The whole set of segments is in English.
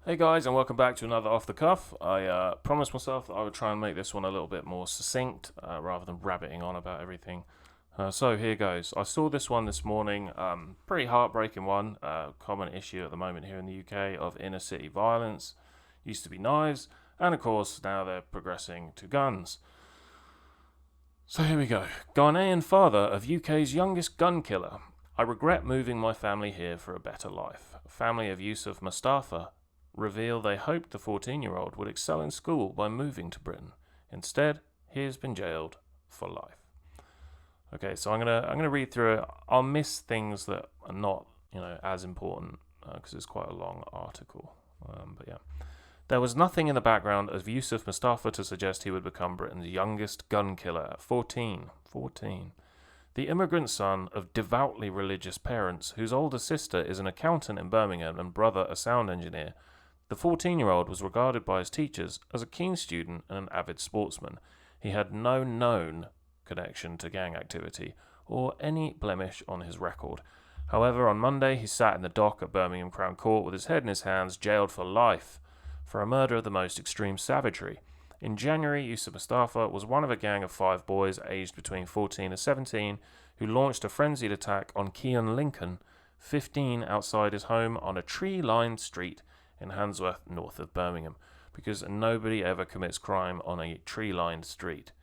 Hey guys, and welcome back to another Off the Cuff. I promised myself that I would try and make this one a little bit more succinct rather than rabbiting on about everything. So here goes. I saw this one this morning, pretty heartbreaking one, common issue at the moment here in the UK of inner city violence. Used to be knives, and of course now they're progressing to guns. So here we go. Ghanaian father of UK's youngest gun killer. I regret moving my family here for a better life. Family of Yusuf Mustafa reveal they hoped the 14-year-old would excel in school by moving to Britain. Instead, he has been jailed for life. Okay, so I'm gonna read through it. I'll miss things that are not as important because it's quite a long article. But yeah, there was nothing in the background of Yusuf Mustafa to suggest he would become Britain's youngest gun killer at 14. 14. The immigrant son of devoutly religious parents, whose older sister is an accountant in Birmingham and brother a sound engineer, the 14-year-old was regarded by his teachers as a keen student and an avid sportsman. He had no known connection to gang activity or any blemish on his record. However, on Monday he sat in the dock at Birmingham Crown Court with his head in his hands, jailed for life for a murder of the most extreme savagery. In January, Yusuf Mustafa was one of a gang of 5 boys aged between 14 and 17 who launched a frenzied attack on Keon Lincoln, 15, outside his home on a tree-lined street in Handsworth, north of Birmingham, because nobody ever commits crime on a tree-lined street.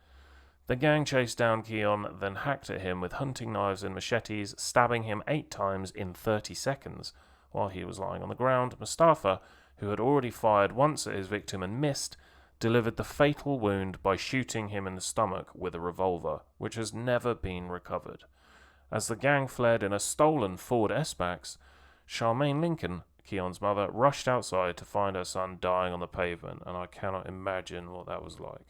The gang chased down Keon, then hacked at him with hunting knives and machetes, stabbing him 8 times in 30 seconds. While he was lying on the ground, Mustafa, who had already fired once at his victim and missed, delivered the fatal wound by shooting him in the stomach with a revolver, which has never been recovered. As the gang fled in a stolen Ford S-Max, Charmaine Lincoln, Keon's mother, rushed outside to find her son dying on the pavement, and I cannot imagine what that was like.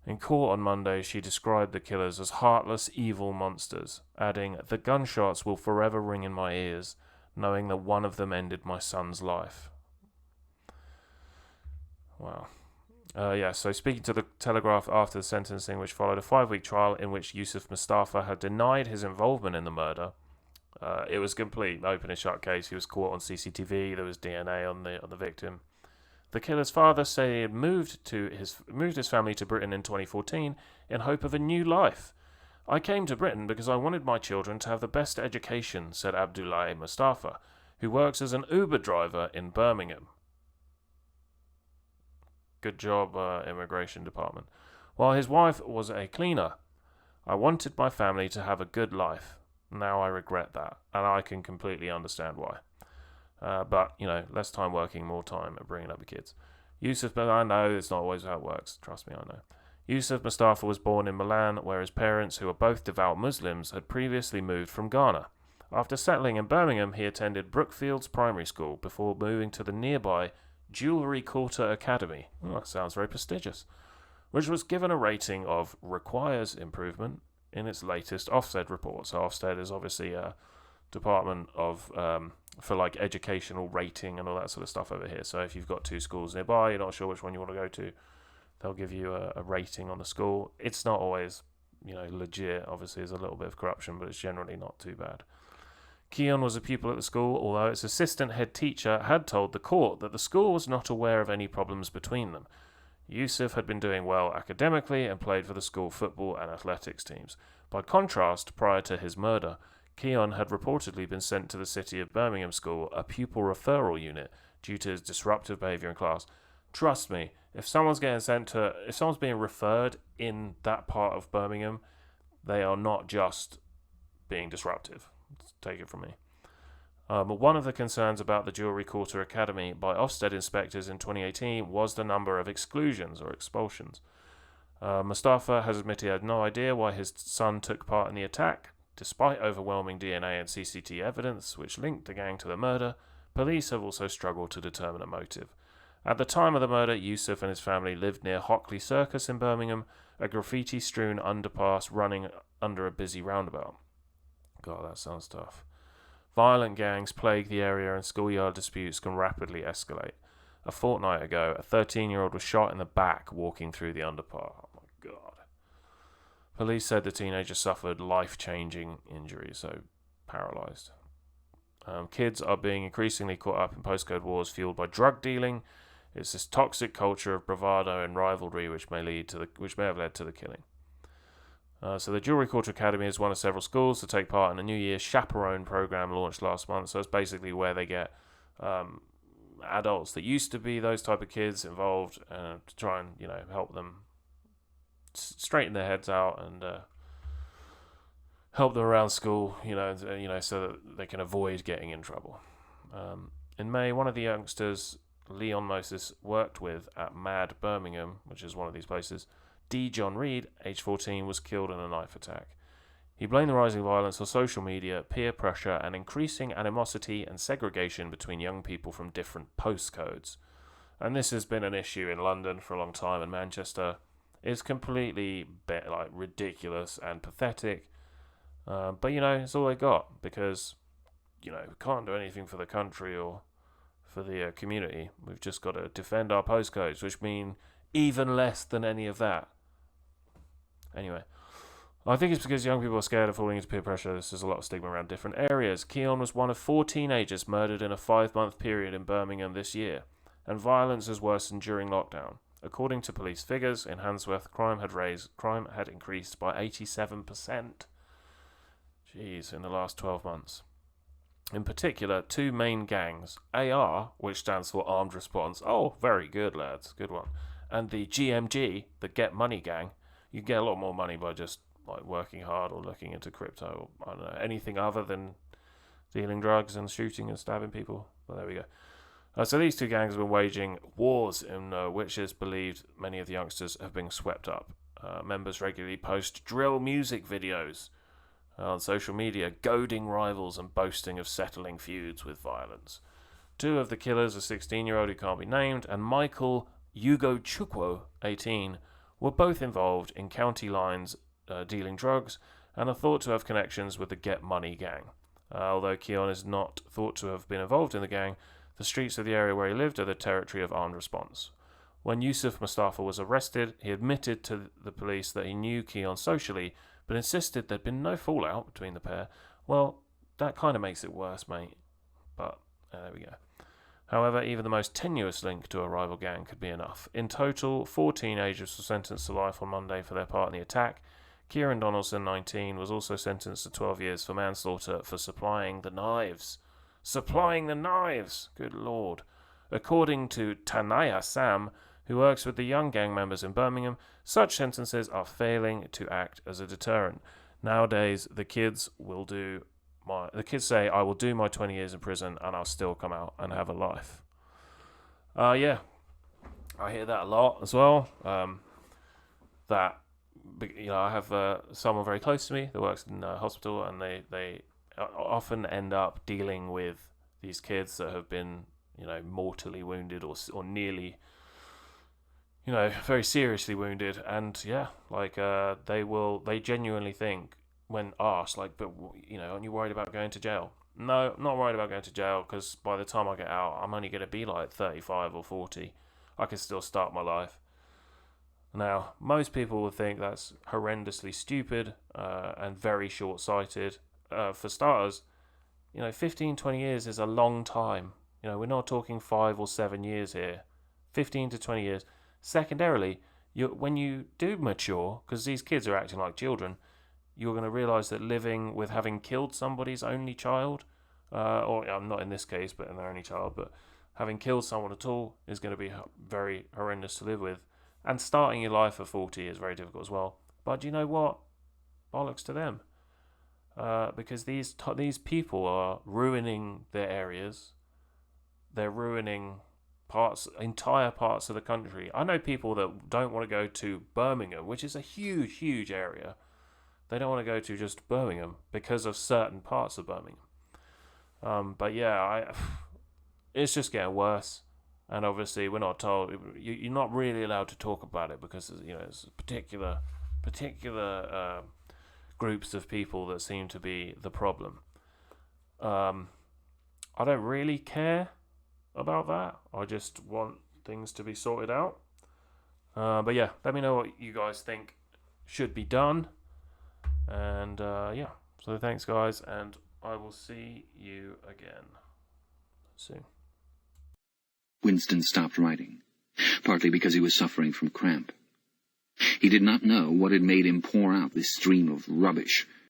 In court on Monday, she described the killers as heartless, evil monsters, adding, "The gunshots will forever ring in my ears, knowing that one of them ended my son's life." Wow. So speaking to the Telegraph after the sentencing, which followed a 5-week trial in which Yusuf Mustafa had denied his involvement in the murder, it was a complete open and shut case. He was caught on CCTV. There was DNA on the victim. The killer's father said he had moved his family to Britain in 2014 in hope of a new life. "I came to Britain because I wanted my children to have the best education," said Abdullahi Mustafa, who works as an Uber driver in Birmingham. Good job, immigration department. While his wife was a cleaner. "I wanted my family to have a good life. Now I regret that, and I can completely understand why. But, less time working, more time at bringing up the kids." I know it's not always how it works. Trust me, I know. Yusuf Mustafa was born in Milan, where his parents, who were both devout Muslims, had previously moved from Ghana. After settling in Birmingham, he attended Brookfields Primary School before moving to the nearby Jewellery Quarter Academy. Oh, that sounds very prestigious. Which was given a rating of requires improvement in its latest Ofsted report. So Ofsted is obviously a department of for like educational rating and all that sort of stuff over here. So if you've got 2 schools nearby, you're not sure which one you want to go to, they'll give you a rating on the school. It's not always legit. Obviously, there's a little bit of corruption, but it's generally not too bad. Keon was a pupil at the school, although its assistant head teacher had told the court that the school was not aware of any problems between them. Yusuf had been doing well academically and played for the school football and athletics teams. By contrast, prior to his murder, Keon had reportedly been sent to the City of Birmingham School, a pupil referral unit, due to his disruptive behaviour in class. Trust me, if someone's being referred in that part of Birmingham, they are not just being disruptive. Take it from me. One of the concerns about the Jewellery Quarter Academy by Ofsted inspectors in 2018 was the number of exclusions or expulsions. Mustafa has admitted he had no idea why his son took part in the attack. Despite overwhelming DNA and CCTV evidence which linked the gang to the murder, police have also struggled to determine a motive. At the time of the murder, Yusuf and his family lived near Hockley Circus in Birmingham, a graffiti-strewn underpass running under a busy roundabout. God, that sounds tough. Violent gangs plague the area and schoolyard disputes can rapidly escalate. A fortnight ago, a 13-year-old was shot in the back walking through the underpass. Oh my God. Police said the teenager suffered life-changing injuries, so paralysed. Kids are being increasingly caught up in postcode wars fueled by drug dealing. It's this toxic culture of bravado and rivalry which may have led to the killing. So the Jewelry Culture Academy is one of several schools to take part in the New Year's Chaperone program launched last month. So it's basically where they get adults that used to be those type of kids involved to try and help them straighten their heads out and help them around school, so that they can avoid getting in trouble. In May, one of the youngsters Leon Moses worked with at Mad Birmingham, which is one of these places, D. John Reed, age 14, was killed in a knife attack. He blamed the rising violence on social media, peer pressure, and increasing animosity and segregation between young people from different postcodes. And this has been an issue in London for a long time, and Manchester is completely ridiculous and pathetic. But it's all they got, because we can't do anything for the country or for the community. We've just got to defend our postcodes, which mean even less than any of that. Anyway, I think it's because young people are scared of falling into peer pressure. There's a lot of stigma around different areas. Keon was one of 4 teenagers murdered in a 5-month period in Birmingham this year, and violence has worsened during lockdown. According to police figures, in Handsworth, crime had increased by 87%. Jeez, in the last 12 months. In particular, 2 main gangs, AR, which stands for Armed Response. Oh, very good, lads. Good one. And the GMG, the Get Money Gang. You get a lot more money by just working hard or looking into crypto or anything other than dealing drugs and shooting and stabbing people. Well, there we go. So these 2 gangs have been waging wars in which is believed many of the youngsters have been swept up. Members regularly post drill music videos on social media, goading rivals and boasting of settling feuds with violence. 2 of the killers, a 16-year-old who can't be named, and Michael Ugo Chukwu, 18, were both involved in county lines dealing drugs and are thought to have connections with the Get Money gang. Although Keon is not thought to have been involved in the gang, the streets of the area where he lived are the territory of Armed Response. When Yusuf Mustafa was arrested, he admitted to the police that he knew Keon socially, but insisted there'd been no fallout between the pair. Well, that kind of makes it worse, mate. But there we go. However, even the most tenuous link to a rival gang could be enough. In total, 4 teenagers were sentenced to life on Monday for their part in the attack. Kieran Donaldson, 19, was also sentenced to 12 years for manslaughter for supplying the knives. Supplying the knives! Good lord. According to Tanaya Sam, who works with the young gang members in Birmingham, such sentences are failing to act as a deterrent. Nowadays, the kids say, I will do my 20 years in prison and I'll still come out and have a life. Yeah, I hear that a lot as well. I have someone very close to me that works in a hospital, and they often end up dealing with these kids that have been, mortally wounded or nearly, very seriously wounded. And yeah, they genuinely think, when asked, but aren't you worried about going to jail? No, I'm not worried about going to jail, because by the time I get out, I'm only going to be 35 or 40. I can still start my life. Now, most people would think that's horrendously stupid and very short-sighted. For starters, 15, 20 years is a long time. We're not talking 5 or 7 years here. 15 to 20 years. Secondarily, when you do mature, because these kids are acting like children, you're going to realise that living with having killed somebody's only child, or not in this case, but in their only child, but having killed someone at all is going to be very horrendous to live with. And starting your life at 40 is very difficult as well. But you know what? Bollocks to them. Because these people are ruining their areas. They're ruining entire parts of the country. I know people that don't want to go to Birmingham, which is a huge, huge area. They don't want to go to just Birmingham because of certain parts of Birmingham. But yeah, it's just getting worse. And obviously, we're not told. You're not really allowed to talk about it because there's particular groups of people that seem to be the problem. I don't really care about that. I just want things to be sorted out. But yeah, let me know what you guys think should be done. And yeah, so thanks guys, and I will see you again soon. Winston stopped writing, partly because he was suffering from cramp. He did not know what had made him pour out this stream of rubbish,